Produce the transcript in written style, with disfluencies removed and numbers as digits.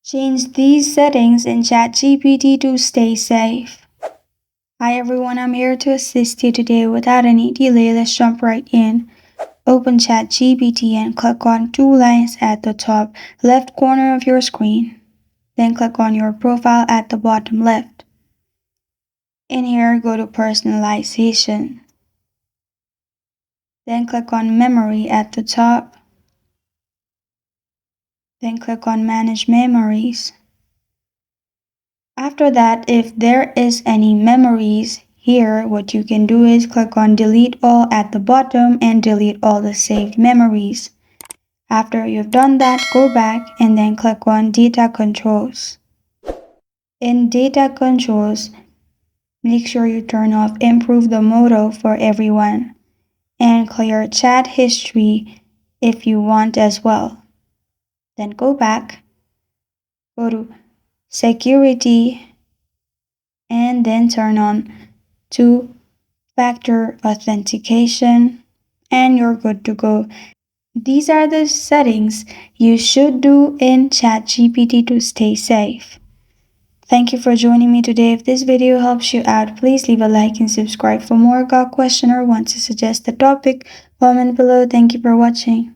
Change these settings in ChatGPT to stay safe. Hi everyone, I'm here to assist you today. Without any delay, let's jump right in. Open ChatGPT and click on two lines at the top left corner of your screen. Then click on your profile at the bottom left. In here, go to personalization. Then click on memory at the top. Then click on manage memories. After that, if there is any memories here, what you can do is click on delete all at the bottom and delete all the saved memories. After you've done that, go back and then click on data controls. In data controls, make sure you turn off improve the modal for everyone and clear chat history if you want as well. Then go back, go to security, and then turn on two-factor authentication, and you're good to go. These are the settings you should do in ChatGPT to stay safe. Thank you for joining me today. If this video helps you out, please leave a like and subscribe for more. Got a question or want to suggest a topic? Comment below. Thank you for watching.